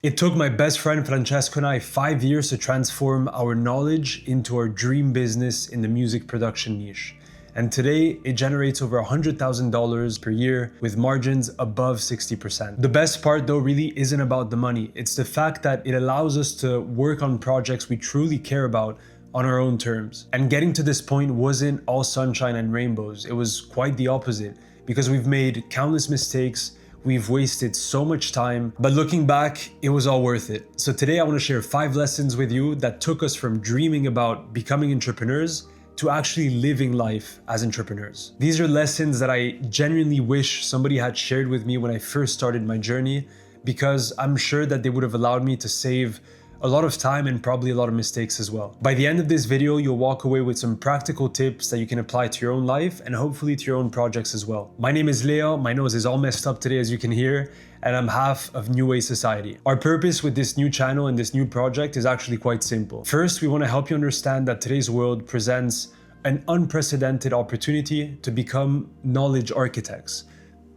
It took my best friend Francesco and I 5 years to transform our knowledge into our dream business in the music production niche. And today, it generates over $100,000 per year with margins above 60%. The best part though really isn't about the money. It's the fact that it allows us to work on projects we truly care about on our own terms. And getting to this point wasn't all sunshine and rainbows. It was quite the opposite, because we've made countless mistakes. We've wasted so much time, but looking back, it was all worth it. So today I want to share 5 lessons with you that took us from dreaming about becoming entrepreneurs to actually living life as entrepreneurs. These are lessons that I genuinely wish somebody had shared with me when I first started my journey, because I'm sure that they would have allowed me to save a lot of time and probably a lot of mistakes as well. By the end of this video, you'll walk away with some practical tips that you can apply to your own life and hopefully to your own projects as well. My name is Leo, my nose is all messed up today as you can hear, and I'm half of New Way Society. Our purpose with this new channel and this new project is actually quite simple. First, we want to help you understand that today's world presents an unprecedented opportunity to become knowledge architects.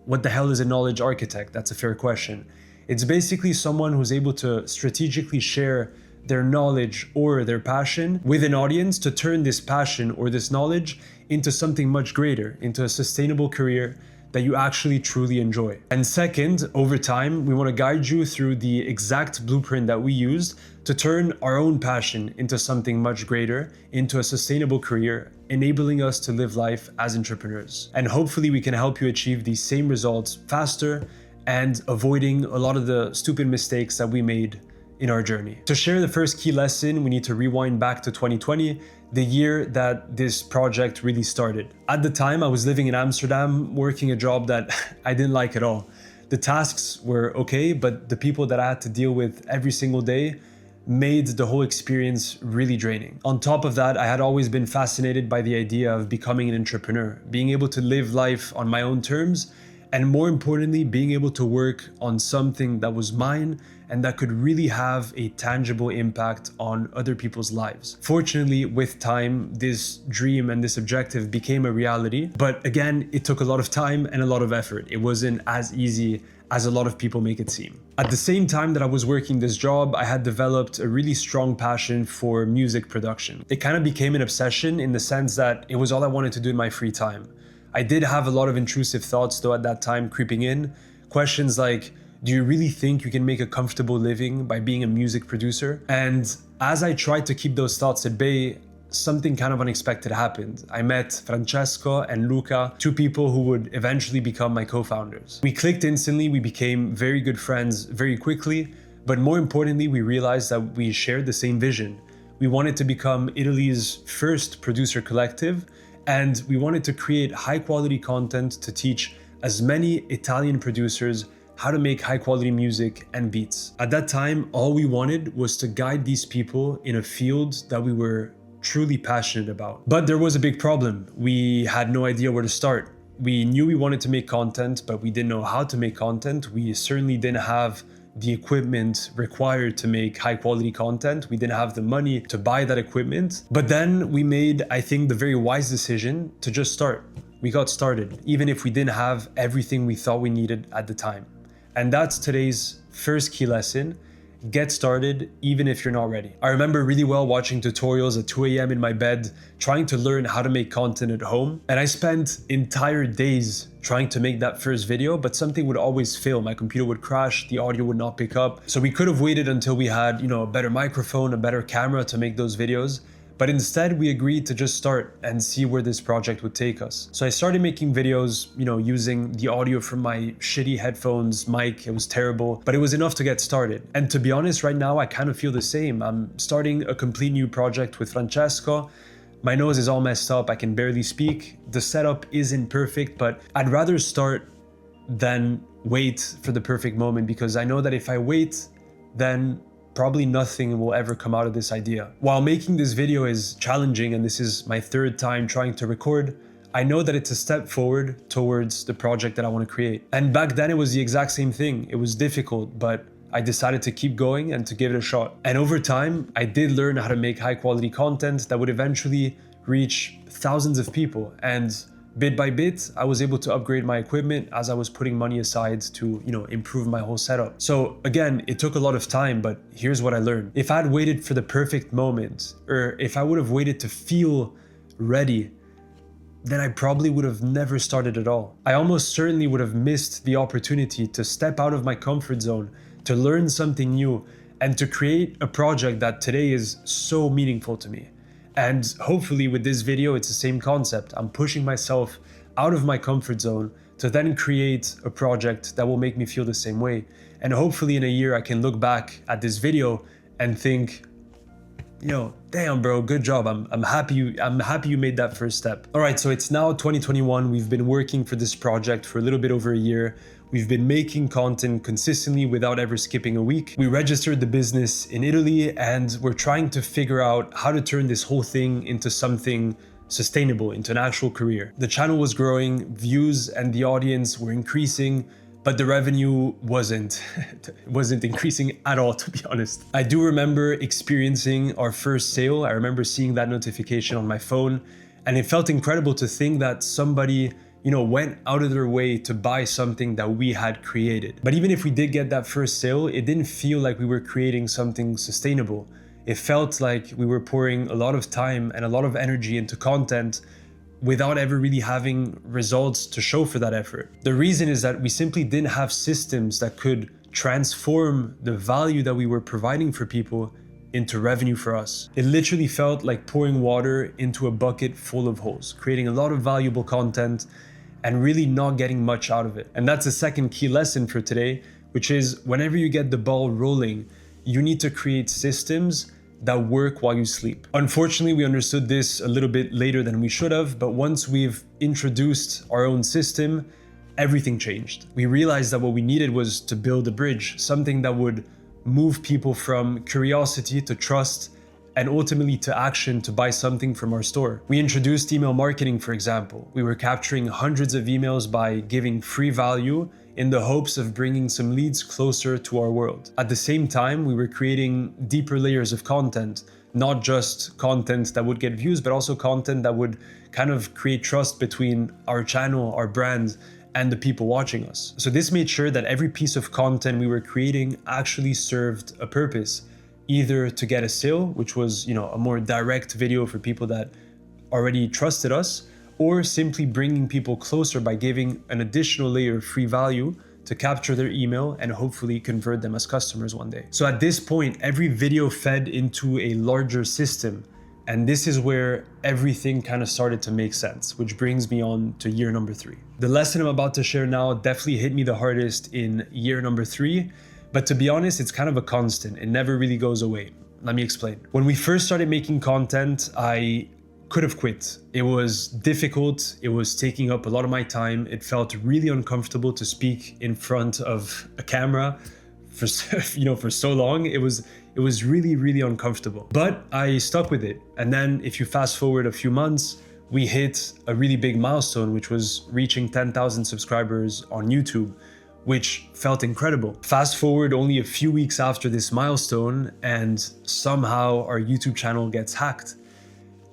What the hell is a knowledge architect? That's a fair question. It's basically someone who's able to strategically share their knowledge or their passion with an audience to turn this passion or this knowledge into something much greater, into a sustainable career that you actually truly enjoy. And second, over time, we want to guide you through the exact blueprint that we used to turn our own passion into something much greater, into a sustainable career, enabling us to live life as entrepreneurs. And hopefully we can help you achieve these same results faster and avoiding a lot of the stupid mistakes that we made in our journey. To share the first key lesson, we need to rewind back to 2020, the year that this project really started. At the time, I was living in Amsterdam, working a job that I didn't like at all. The tasks were okay, but the people that I had to deal with every single day made the whole experience really draining. On top of that, I had always been fascinated by the idea of becoming an entrepreneur, being able to live life on my own terms, and more importantly, being able to work on something that was mine and that could really have a tangible impact on other people's lives. Fortunately, with time, this dream and this objective became a reality. But again, it took a lot of time and a lot of effort. It wasn't as easy as a lot of people make it seem. At the same time that I was working this job, I had developed a really strong passion for music production. It kind of became an obsession in the sense that it was all I wanted to do in my free time. I did have a lot of intrusive thoughts though at that time creeping in. Questions like, do you really think you can make a comfortable living by being a music producer? And as I tried to keep those thoughts at bay, something kind of unexpected happened. I met Francesco and Luca, 2 people who would eventually become my co-founders. We clicked instantly, we became very good friends very quickly, but more importantly, we realized that we shared the same vision. We wanted to become Italy's first producer collective, and we wanted to create high quality content to teach as many Italian producers how to make high quality music and beats. At that time, all we wanted was to guide these people in a field that we were truly passionate about. But there was a big problem. We had no idea where to start. We knew we wanted to make content, but we didn't know how to make content. We certainly didn't have the equipment required to make high quality content. We didn't have the money to buy that equipment. But then we made, I think, the very wise decision to just start. We got started, even if we didn't have everything we thought we needed at the time. And that's today's first key lesson. Get started even if you're not ready. I remember really well watching tutorials at 2 a.m. in my bed, trying to learn how to make content at home. And I spent entire days trying to make that first video, but something would always fail. My computer would crash, the audio would not pick up. So we could have waited until we had, a better microphone, a better camera to make those videos. But instead, we agreed to just start and see where this project would take us. So I started making videos, using the audio from my shitty headphones mic. It was terrible, but it was enough to get started. And to be honest, right now, I kind of feel the same. I'm starting a complete new project with Francesco. My nose is all messed up. I can barely speak. The setup isn't perfect, but I'd rather start than wait for the perfect moment, because I know that if I wait, then probably nothing will ever come out of this idea. While making this video is challenging, and this is my 3rd time trying to record, I know that it's a step forward towards the project that I want to create. And back then it was the exact same thing. It was difficult, but I decided to keep going and to give it a shot. And over time, I did learn how to make high quality content that would eventually reach thousands of people. And bit by bit, I was able to upgrade my equipment as I was putting money aside to, improve my whole setup. So again, it took a lot of time, but here's what I learned. If I had waited for the perfect moment, or if I would have waited to feel ready, then I probably would have never started at all. I almost certainly would have missed the opportunity to step out of my comfort zone, to learn something new, and to create a project that today is so meaningful to me. And hopefully with this video, it's the same concept. I'm pushing myself out of my comfort zone to then create a project that will make me feel the same way. And hopefully in a year, I can look back at this video and think, damn bro, good job. I'm happy you made that first step. All right, so it's now 2021. We've been working for this project for a little bit over a year. We've been making content consistently without ever skipping a week. We registered the business in Italy and we're trying to figure out how to turn this whole thing into something sustainable, into an actual career. The channel was growing, views and the audience were increasing, but the revenue wasn't increasing at all, to be honest. I do remember experiencing our first sale. I remember seeing that notification on my phone, and it felt incredible to think that somebody, went out of their way to buy something that we had created. But even if we did get that first sale, it didn't feel like we were creating something sustainable. It felt like we were pouring a lot of time and a lot of energy into content without ever really having results to show for that effort. The reason is that we simply didn't have systems that could transform the value that we were providing for people into revenue for us. It literally felt like pouring water into a bucket full of holes, creating a lot of valuable content and really not getting much out of it. And that's the second key lesson for today, which is whenever you get the ball rolling, you need to create systems that work while you sleep. Unfortunately, we understood this a little bit later than we should have, but once we've introduced our own system, everything changed. We realized that what we needed was to build a bridge, something that would move people from curiosity to trust and ultimately to action to buy something from our store. We introduced email marketing, for example. We were capturing hundreds of emails by giving free value in the hopes of bringing some leads closer to our world. At the same time, we were creating deeper layers of content, not just content that would get views, but also content that would kind of create trust between our channel, our brand, and the people watching us. So this made sure that every piece of content we were creating actually served a purpose, either to get a sale, which was, a more direct video for people that already trusted us, or simply bringing people closer by giving an additional layer of free value to capture their email and hopefully convert them as customers one day. So at this point, every video fed into a larger system. And this is where everything kind of started to make sense, which brings me on to year number 3. The lesson I'm about to share now definitely hit me the hardest in year number 3, but to be honest, it's kind of a constant. It never really goes away. Let me explain. When we first started making content, I could have quit. It was difficult. It was taking up a lot of my time. It felt really uncomfortable to speak in front of a camera for so long. It was really, really uncomfortable. But I stuck with it. And then if you fast forward a few months, we hit a really big milestone, which was reaching 10,000 subscribers on YouTube, which felt incredible. Fast forward only a few weeks after this milestone, and somehow our YouTube channel gets hacked.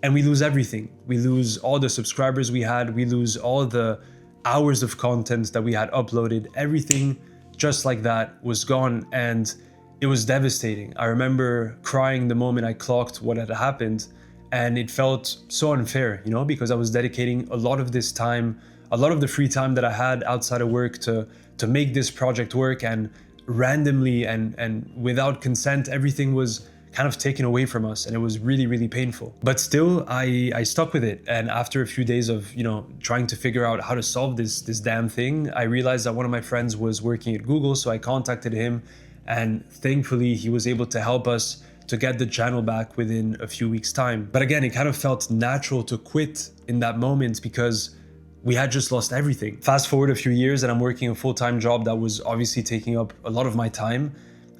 And we lose everything. We lose all the subscribers we had. We lose all the hours of content that we had uploaded. Everything just like that was gone. And it was devastating. I remember crying the moment I clocked what had happened. And it felt so unfair, because I was dedicating a lot of this time, a lot of the free time that I had outside of work to make this project work. And randomly and without consent, everything was kind of taken away from us, and it was really, really painful. But still, I stuck with it. And after a few days of, trying to figure out how to solve this damn thing, I realized that one of my friends was working at Google, so I contacted him, and thankfully he was able to help us to get the channel back within a few weeks' time. But again, it kind of felt natural to quit in that moment because we had just lost everything. Fast forward a few years and I'm working a full-time job that was obviously taking up a lot of my time.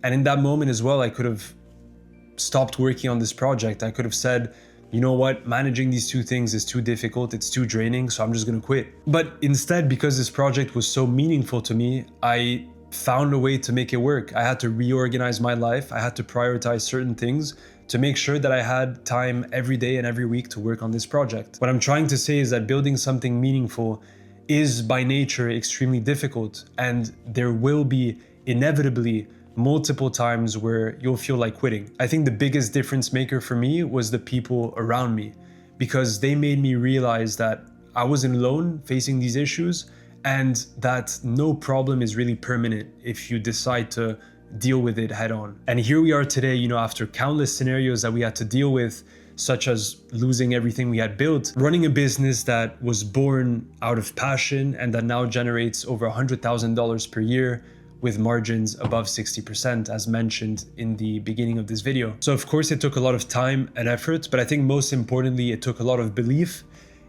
And in that moment as well, I could have stopped working on this project. I could have said, you know what, managing these two things is too difficult, it's too draining, so I'm just gonna quit. But instead, because this project was so meaningful to me, I found a way to make it work. I had to reorganize my life. I had to prioritize certain things to make sure that I had time every day and every week to work on this project. What I'm trying to say is that building something meaningful is by nature extremely difficult, and there will be inevitably multiple times where you'll feel like quitting. I think the biggest difference maker for me was the people around me, because they made me realize that I wasn't alone facing these issues, and that no problem is really permanent if you decide to deal with it head on. And here we are today, after countless scenarios that we had to deal with, such as losing everything we had built, running a business that was born out of passion and that now generates over $100,000 per year with margins above 60%, as mentioned in the beginning of this video. So of course it took a lot of time and effort, but I think most importantly, it took a lot of belief,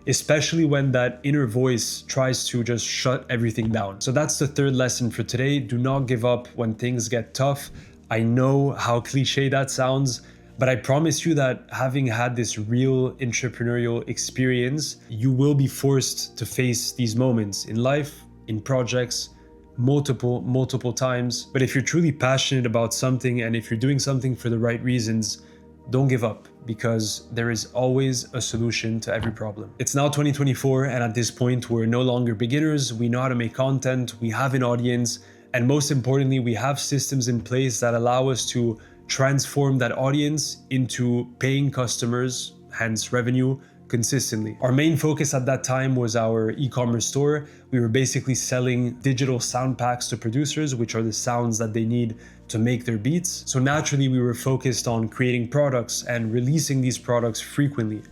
especially when that inner voice tries to just shut everything down. So that's the third lesson for today. Do not give up when things get tough. I know how cliche that sounds, but I promise you that having had this real entrepreneurial experience, you will be forced to face these moments in life, in projects, multiple times. But if you're truly passionate about something and if you're doing something for the right reasons, don't give up, because there is always a solution to every problem. It's now 2024, and at this point, we're no longer beginners. We know how to make content, we have an audience, and most importantly, we have systems in place that allow us to transform that audience into paying customers, hence revenue, consistently. Our main focus at that time was our e-commerce store. We were basically selling digital sound packs to producers, which are the sounds that they need to make their beats. So naturally, we were focused on creating products and releasing these products frequently.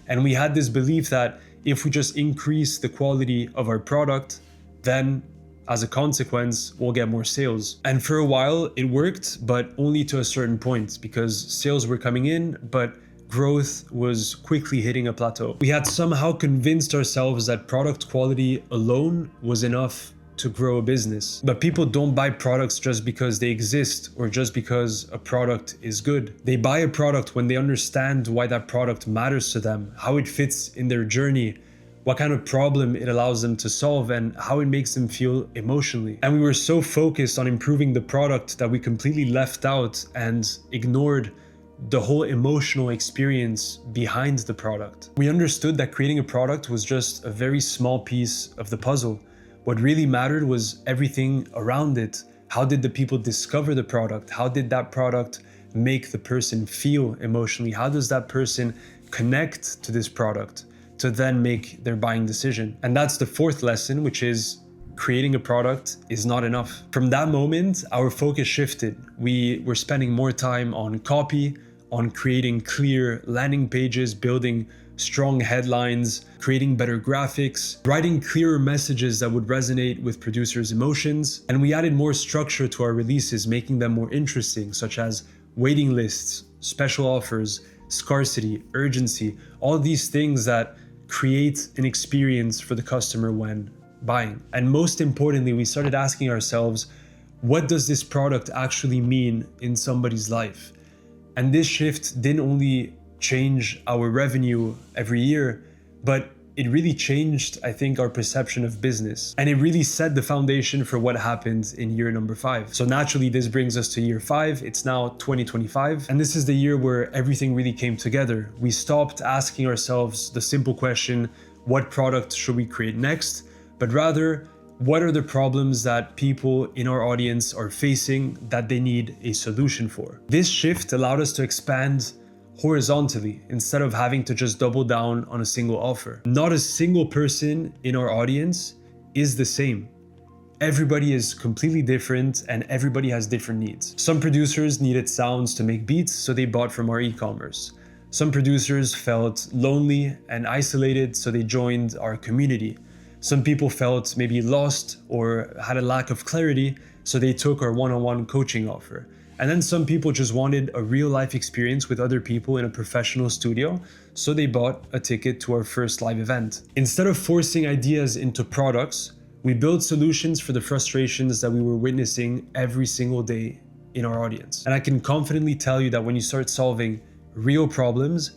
And we had this belief that if we just increase the quality of our product, then as a consequence, we'll get more sales. And for a while it worked, but only to a certain point, because sales were coming in, but growth was quickly hitting a plateau. We had somehow convinced ourselves that product quality alone was enough to grow a business. But people don't buy products just because they exist or just because a product is good. They buy a product when they understand why that product matters to them, how it fits in their journey, what kind of problem it allows them to solve, and how it makes them feel emotionally. And we were so focused on improving the product that we completely left out and ignored the whole emotional experience behind the product. We understood that creating a product was just a very small piece of the puzzle. What really mattered was everything around it. How did the people discover the product? How did that product make the person feel emotionally? How does that person connect to this product to then make their buying decision? And that's the fourth lesson, which is creating a product is not enough. From that moment, our focus shifted. We were spending more time on copy, on creating clear landing pages, building strong headlines, creating better graphics, writing clearer messages that would resonate with producers' emotions. And we added more structure to our releases, making them more interesting, such as waiting lists, special offers, scarcity, urgency, all these things that create an experience for the customer when buying. And most importantly, we started asking ourselves, what does this product actually mean in somebody's life? And this shift didn't only change our revenue every year, but it really changed, I think, our perception of business. And it really set the foundation for what happened in year number 5. So naturally, this brings us to year 5. It's now 2025. And this is the year where everything really came together. We stopped asking ourselves the simple question, what product should we create next? But rather, what are the problems that people in our audience are facing that they need a solution for? This shift allowed us to expand horizontally instead of having to just double down on a single offer. Not a single person in our audience is the same. Everybody is completely different and everybody has different needs. Some producers needed sounds to make beats, so they bought from our e-commerce. Some producers felt lonely and isolated, so they joined our community. Some people felt maybe lost or had a lack of clarity, so they took our one-on-one coaching offer. And then some people just wanted a real life experience with other people in a professional studio, so they bought a ticket to our first live event. Instead of forcing ideas into products, we built solutions for the frustrations that we were witnessing every single day in our audience. And I can confidently tell you that when you start solving real problems,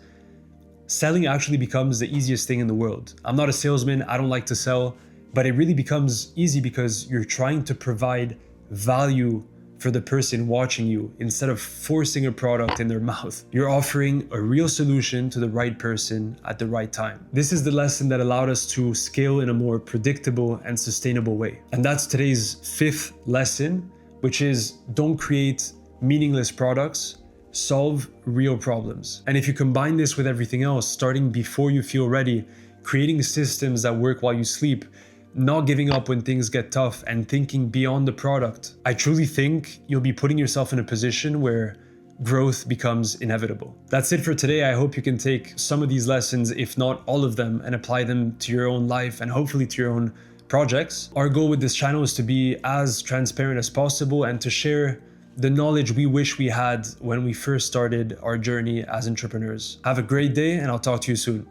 selling actually becomes the easiest thing in the world. I'm not a salesman, I don't like to sell, but it really becomes easy because you're trying to provide value for the person watching you instead of forcing a product in their mouth. You're offering a real solution to the right person at the right time. This is the lesson that allowed us to scale in a more predictable and sustainable way. And that's today's fifth lesson, which is don't create meaningless products, solve real problems. And if you combine this with everything else, starting before you feel ready, creating systems that work while you sleep, not giving up when things get tough, and thinking beyond the product, I truly think you'll be putting yourself in a position where growth becomes inevitable. That's it for today. I hope you can take some of these lessons, if not all of them, and apply them to your own life and hopefully to your own projects. Our goal with this channel is to be as transparent as possible and to share the knowledge we wish we had when we first started our journey as entrepreneurs. Have a great day, and I'll talk to you soon.